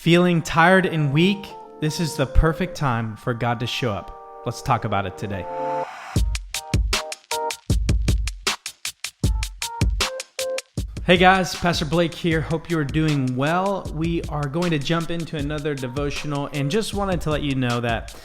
Feeling tired and weak? This is the perfect time for God to show up. Let's talk about it today. Hey guys, Pastor Blake here. Hope you are doing well. We are going to jump into another devotional and just wanted to let you know that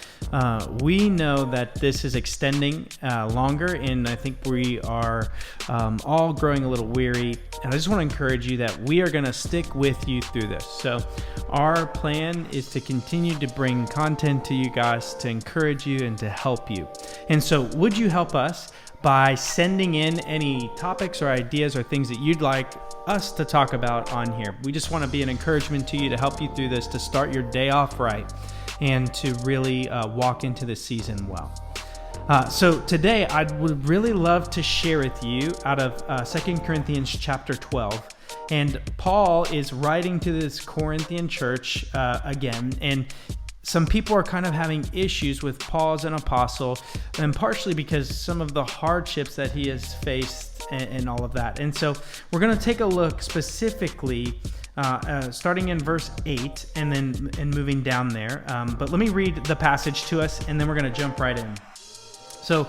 we know that this is extending longer, and I think we are all growing a little weary. And I just want to encourage you that we are going to stick with you through this. So our plan is to continue to bring content to you guys to encourage you and to help you. And so would you help us by sending in any topics or ideas or things that you'd like us to talk about on here? We just want to be an encouragement to you to help you through this, to start your day off right, and to really walk into the season well. So today, I would really love to share with you out of 2 Corinthians chapter 12. And Paul is writing to this Corinthian church again, and some people are kind of having issues with Paul as an apostle, and partially because some of the hardships that he has faced and all of that. And so we're going to take a look specifically starting in verse 8 and moving down there. But let me read the passage to us, and then we're going to jump right in. So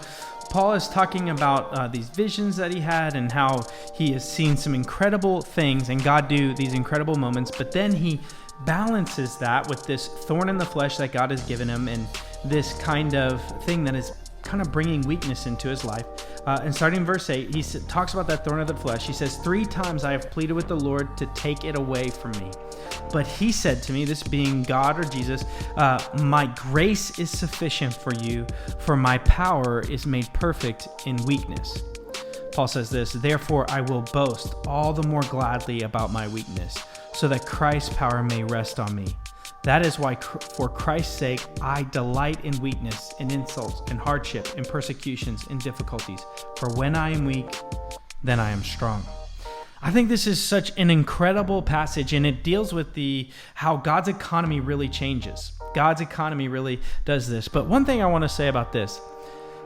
Paul is talking about these visions that he had and how he has seen some incredible things and God do these incredible moments, but then he balances that with this thorn in the flesh that God has given him and this kind of thing that is kind of bringing weakness into his life. And starting in verse 8, he talks about that thorn of the flesh. He says, 3 times I have pleaded with the Lord to take it away from me. But he said to me, this being God or Jesus, my grace is sufficient for you, for my power is made perfect in weakness. Paul says this, therefore I will boast all the more gladly about my weakness, so that Christ's power may rest on me. That is why, for Christ's sake, I delight in weakness, in insults, in hardship, in persecutions, in difficulties. For when I am weak, then I am strong. I think this is such an incredible passage, and it deals with how God's economy really changes. God's economy really does this. But one thing I want to say about this,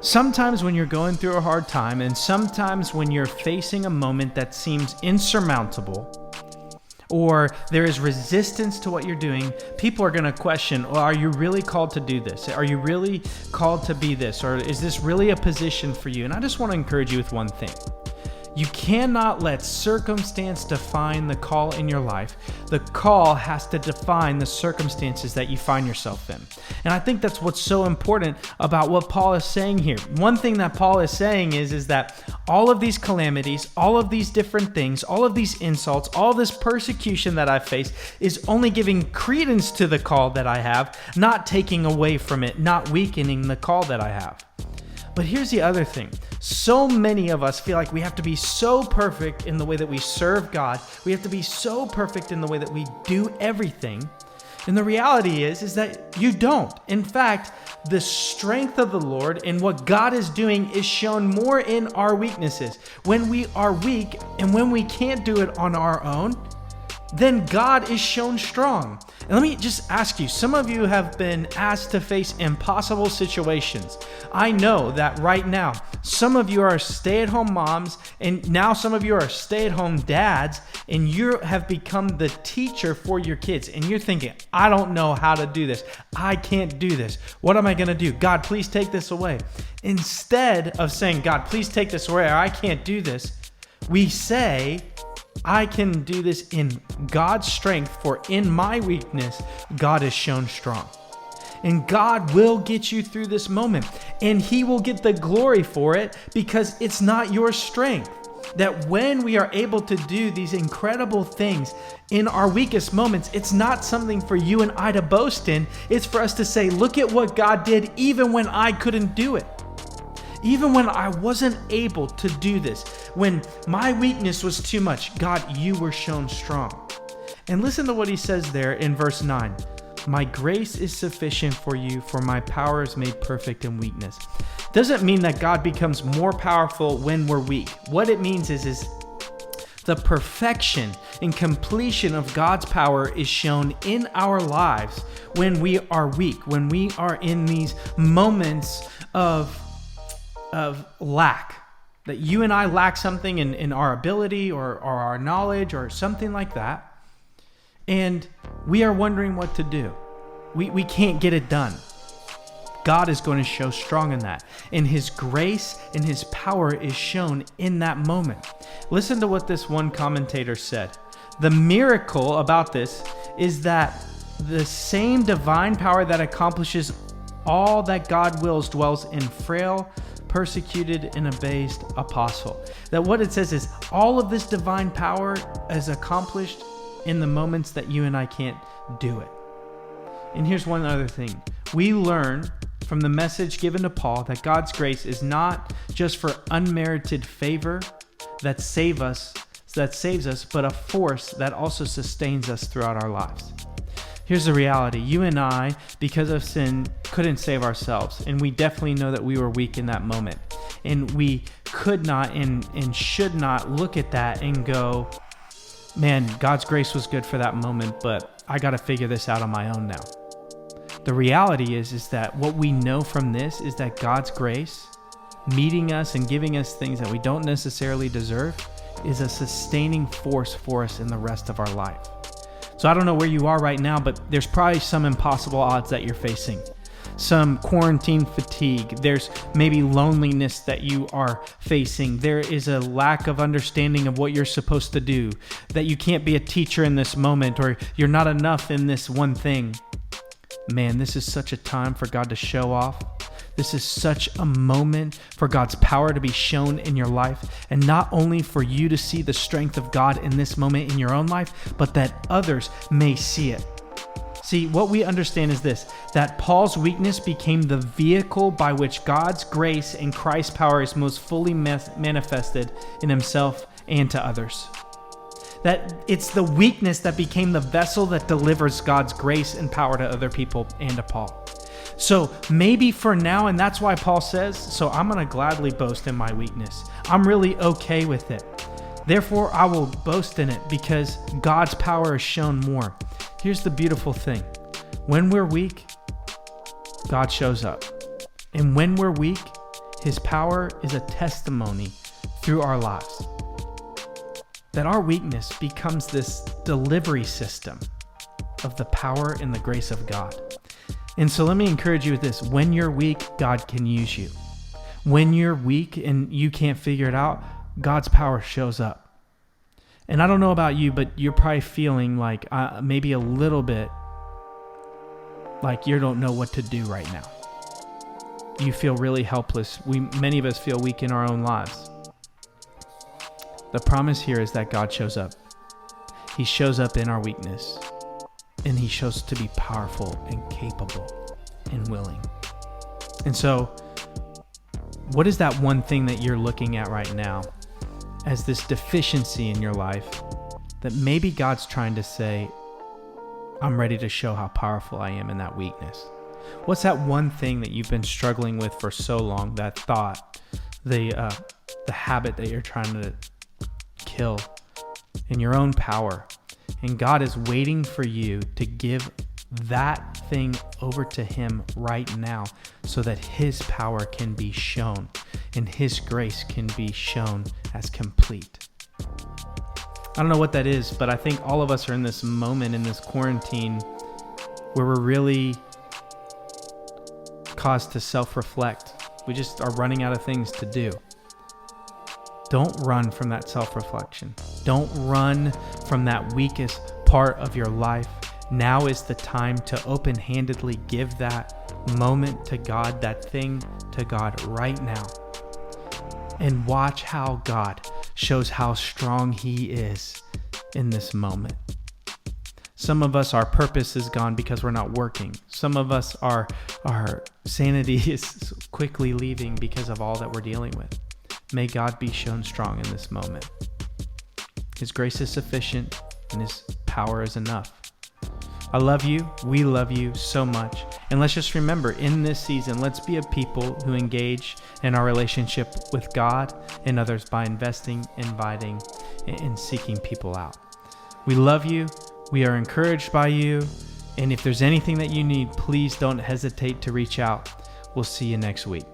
sometimes when you're going through a hard time, and sometimes when you're facing a moment that seems insurmountable, or there is resistance to what you're doing, people are going to question, well, are you really called to do this? Are you really called to be this? Or is this really a position for you? And I just want to encourage you with one thing. You cannot let circumstance define the call in your life. The call has to define the circumstances that you find yourself in. And I think that's what's so important about what Paul is saying here. One thing that Paul is saying is that all of these calamities, all of these different things, all of these insults, all this persecution that I face is only giving credence to the call that I have, not taking away from it, not weakening the call that I have. But here's the other thing. So many of us feel like we have to be so perfect in the way that we serve God. We have to be so perfect in the way that we do everything. And the reality is that you don't. In fact, the strength of the Lord and what God is doing is shown more in our weaknesses. When we are weak and when we can't do it on our own, then God is shown strong. And let me just ask you, some of you have been asked to face impossible situations. I know that right now, some of you are stay-at-home moms, and now some of you are stay-at-home dads, and you have become the teacher for your kids. And you're thinking, I don't know how to do this. I can't do this. What am I going to do? God, please take this away. Instead of saying, God, please take this away, or I can't do this, we say, I can do this in God's strength, for in my weakness, God is shown strong. And God will get you through this moment, and He will get the glory for it because it's not your strength. That when we are able to do these incredible things in our weakest moments, it's not something for you and I to boast in. It's for us to say, look at what God did even when I couldn't do it. Even when I wasn't able to do this, when my weakness was too much, God, you were shown strong. And listen to what he says there in verse 9. My grace is sufficient for you, for my power is made perfect in weakness. Doesn't mean that God becomes more powerful when we're weak. What it means is the perfection and completion of God's power is shown in our lives when we are weak, when we are in these moments of lack, that you and I lack something in our ability or our knowledge or something like that. and we are wondering what to do. We can't get it done. God is going to show strong in that. And his grace and his power is shown in that moment. Listen to what this one commentator said. The miracle about this is that the same divine power that accomplishes all that God wills dwells in frail, persecuted, and abased apostle. That what it says is all of this divine power is accomplished in the moments that you and I can't do it. And here's one other thing. We learn from the message given to Paul that God's grace is not just for unmerited favor that saves us, but a force that also sustains us throughout our lives. Here's the reality. You and I, because of sin, couldn't save ourselves. And we definitely know that we were weak in that moment. And we could not and should not look at that and go, man, God's grace was good for that moment, but I got to figure this out on my own now. The reality is that what we know from this is that God's grace, meeting us and giving us things that we don't necessarily deserve, is a sustaining force for us in the rest of our life. So I don't know where you are right now, but there's probably some impossible odds that you're facing. Some quarantine fatigue. There's maybe loneliness that you are facing. There is a lack of understanding of what you're supposed to do, that you can't be a teacher in this moment, or you're not enough in this one thing. Man, this is such a time for God to show off. This is such a moment for God's power to be shown in your life, and not only for you to see the strength of God in this moment in your own life, but that others may see it. See, what we understand is this, that Paul's weakness became the vehicle by which God's grace and Christ's power is most fully manifested in himself and to others. That it's the weakness that became the vessel that delivers God's grace and power to other people and to Paul. So maybe for now, and that's why Paul says, so I'm going to gladly boast in my weakness. I'm really okay with it. Therefore, I will boast in it because God's power is shown more. Here's the beautiful thing. When we're weak, God shows up. And when we're weak, his power is a testimony through our lives. That our weakness becomes this delivery system of the power and the grace of God. And so let me encourage you with this. When you're weak, God can use you. When you're weak and you can't figure it out, God's power shows up. And I don't know about you, but you're probably feeling like maybe a little bit like you don't know what to do right now. You feel really helpless. Many of us feel weak in our own lives. The promise here is that God shows up. He shows up in our weakness, and he shows to be powerful and capable and willing. And so, what is that one thing that you're looking at right now as this deficiency in your life that maybe God's trying to say, I'm ready to show how powerful I am in that weakness? What's that one thing that you've been struggling with for so long, that thought, the habit that you're trying to kill in your own power? And God is waiting for you to give that thing over to him right now so that his power can be shown and his grace can be shown as complete. I don't know what that is, but I think all of us are in this moment in this quarantine where we're really caused to self-reflect. We just are running out of things to do. Don't run from that self-reflection. Don't run from that weakest part of your life. Now is the time to open-handedly give that moment to God, that thing to God right now. And watch how God shows how strong he is in this moment. Some of us, our purpose is gone because we're not working. Some of us, our sanity is quickly leaving because of all that we're dealing with. May God be shown strong in this moment. His grace is sufficient and his power is enough. I love you. We love you so much. And let's just remember, in this season, let's be a people who engage in our relationship with God and others by investing, inviting, and seeking people out. We love you. We are encouraged by you. And if there's anything that you need, please don't hesitate to reach out. We'll see you next week.